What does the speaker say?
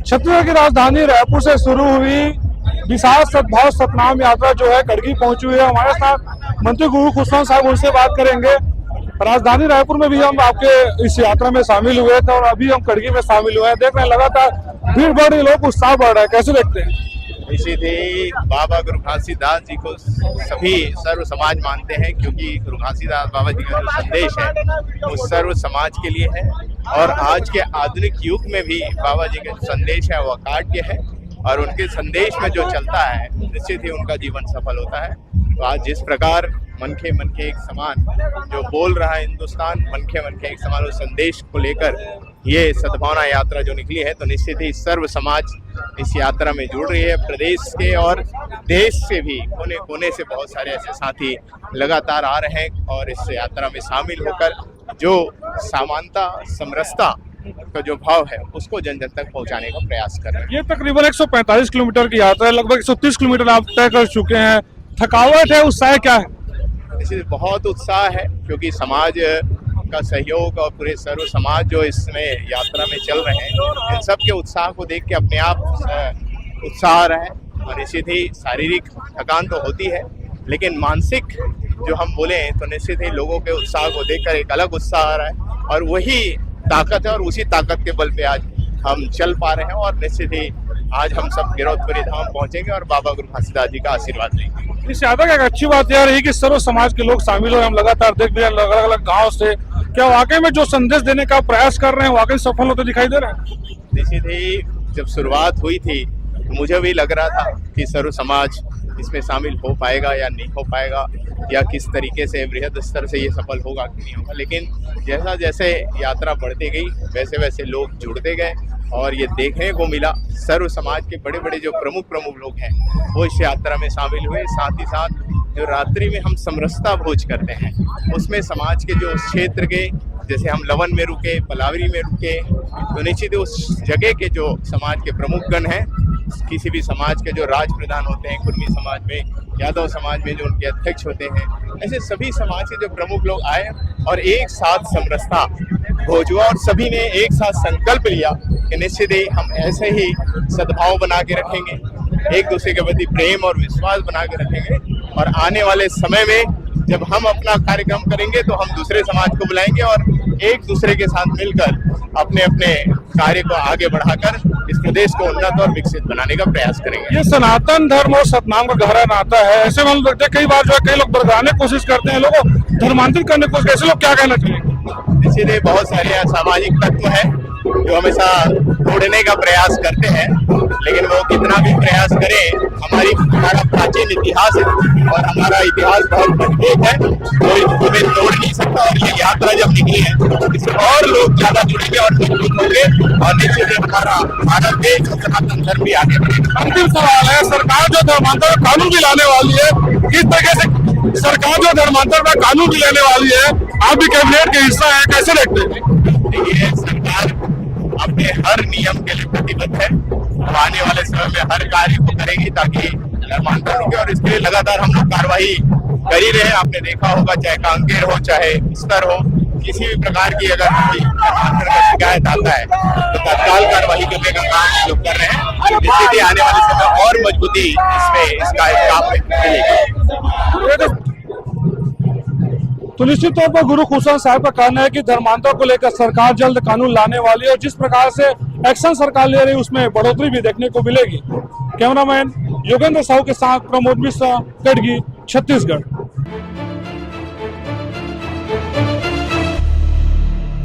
छत्तीसगढ़ की राजधानी रायपुर से शुरू हुई विशाल सद्भाव सतनाम यात्रा जो है कड़गी पहुंची हुई है। हमारे साथ मंत्री गुरु खुशवंत साहब, उनसे बात करेंगे। राजधानी रायपुर में भी हम आपके इस यात्रा में शामिल हुए थे और अभी हम कड़गी में शामिल हुए हैं। देख रहे हैं लगातार भीड़ बढ़ रही, लोग उत्साह बढ़ रहा है, कैसे देखते हैं? इसीलिए बाबा गुरु घासीदास जी को सभी सर्व समाज मानते हैं, क्योंकि गुरु घासीदास बाबा जी का जो संदेश है वो सर्व समाज के लिए है। और आज के आधुनिक युग में भी बाबा जी का जो संदेश है वो अकाट्य है और उनके संदेश में जो चलता है निश्चित ही उनका जीवन सफल होता है। तो आज जिस प्रकार मनखे मनखे एक समान जो बोल रहा है हिंदुस्तान, मनखे मनखे एक समान उस संदेश को लेकर ये सद्भावना यात्रा जो निकली है, तो निश्चित ही सर्व समाज इस यात्रा में जुड़ रही है। प्रदेश के और देश से भी कोने कोने से बहुत सारे ऐसे साथी लगातार आ रहे हैं और इस यात्रा में शामिल होकर जो समानता समरसता का जो भाव है उसको जन जन तक पहुंचाने का प्रयास कर रहे हैं। ये तकरीबन 145 किलोमीटर की यात्रा है, लगभग 130 किलोमीटर आप तय कर चुके हैं। थकावट है, उत्साह क्या है? इसलिए बहुत उत्साह है, क्योंकि समाज का सहयोग और पूरे सर्व समाज जो इसमें यात्रा में चल रहे हैं, इन सब के उत्साह को देख के अपने आप उत्साह आ रहा है। और निश्चित ही शारीरिक थकान तो होती है, लेकिन मानसिक जो हम बोले तो निश्चित ही लोगों के उत्साह को देखकर एक अलग उत्साह आ रहा है और वही ताकत है और उसी ताकत के बल पे आज हम चल पा रहे हैं। और निश्चित ही आज हम सब गिरौदपुरी धाम पहुंचेंगे और बाबा गुरु घासीदास जी का आशीर्वाद लेंगे। इस यात्रा की एक अच्छी बात यह रही कि सर्व समाज के लोग शामिल हुए। हम लगातार देख रहे हैं अलग अलग गाँव से, क्या वाकई में जो संदेश देने का प्रयास कर रहे हैं वाकई सफल होते दिखाई दे रहे हैं? निश्चित ही जब शुरुआत हुई थी तो मुझे भी लग रहा था कि सर्व समाज इसमें शामिल हो पाएगा या नहीं हो पाएगा, या किस तरीके से बृहद स्तर से ये सफल होगा कि नहीं होगा। लेकिन जैसा जैसे यात्रा बढ़ती गई वैसे वैसे लोग जुड़ते गए और ये देखने को मिला सर्व समाज के बड़े बड़े जो प्रमुख लोग हैं वो इस यात्रा में शामिल हुए। साथ ही साथ जो रात्रि में हम समरसता भोज करते हैं उसमें समाज के जो उस क्षेत्र के, जैसे हम लवन में रुके, पलावरी में रुके, तो निश्चित उस जगह के जो समाज के प्रमुख गण हैं, किसी भी समाज के जो राज प्रधान होते हैं, कुर्मी समाज में, यादव समाज में जो उनके अध्यक्ष होते हैं, ऐसे सभी समाज के जो प्रमुख लोग आए और एक साथ समरसता भोज हुआ और सभी ने एक साथ संकल्प लिया कि निश्चित ही हम ऐसे ही सद्भाव बना के रखेंगे, एक दूसरे के प्रति प्रेम और विश्वास बना के रखेंगे। और आने वाले समय में जब हम अपना कार्यक्रम करेंगे तो हम दूसरे समाज को बुलाएंगे और एक दूसरे के साथ मिलकर अपने अपने कार्य को आगे बढ़ाकर इस प्रदेश को उन्नत और विकसित बनाने का प्रयास करेंगे। ये सनातन धर्म और सतनाम का गहरा नाता है। ऐसे में हम देखते हैं कई बार जो है कई लोग बरगलाने की कोशिश करते हैं, लोगों को धर्मांतरित करने की कोशिश, ऐसे लोग क्या कहना चाहिए? इसीलिए बहुत सारे असामाजिक तत्व हैं जो हमेशा तोड़ने का प्रयास करते हैं, लेकिन वो कितना भी प्रयास करें, हमारा प्राचीन इतिहास है और हमारा इतिहास बहुत मजबूत है, कोई हमें तोड़ नहीं सकता। और ये यात्रा जब निकली है इससे और लोग ज्यादा जुड़ेंगे और मजबूत होंगे और निश्चित ही हमारा भारत देश और सनातन धर्म भी आगे बढ़ेगा। अंतिम सवाल है, सरकार जो धर्मांतर कानून भी लाने वाली है, किस तरीके से सरकार जो धर्मांतर का कानून भी लेने वाली है, आप भी कैबिनेट के हिस्सा है, कैसे देखते हैं? देखिए, सरकार अपने हर नियम के लिए प्रतिबद्ध है, आने वाले समय में हर कार्य को करेगी ताकि धर्मांतर रुके और इसके लिए लगातार हम लोग कार्रवाई कर ही रहे हैं। आपने देखा होगा, चाहे कांकेर हो चाहे स्तर हो, किसी भी प्रकार की अगर कोई धर्मांतर का शिकायत आता है तो तत्काल कार्रवाई करने का काम लोग कर रहे हैं। इसलिए आने वाले समय और मजबूती इसमें इसका काम मिलेगी। तो निश्चित तौर पर गुरु खुशवंत साहब का कहना है कि धर्मांतर को लेकर सरकार जल्द कानून लाने वाली है और जिस प्रकार से एक्शन सरकार ले रही है उसमें बढ़ोतरी भी देखने को मिलेगी। कैमरामैन योगेंद्र साहू के साथ प्रमोद मिश्रा, कड़गी, छत्तीसगढ़।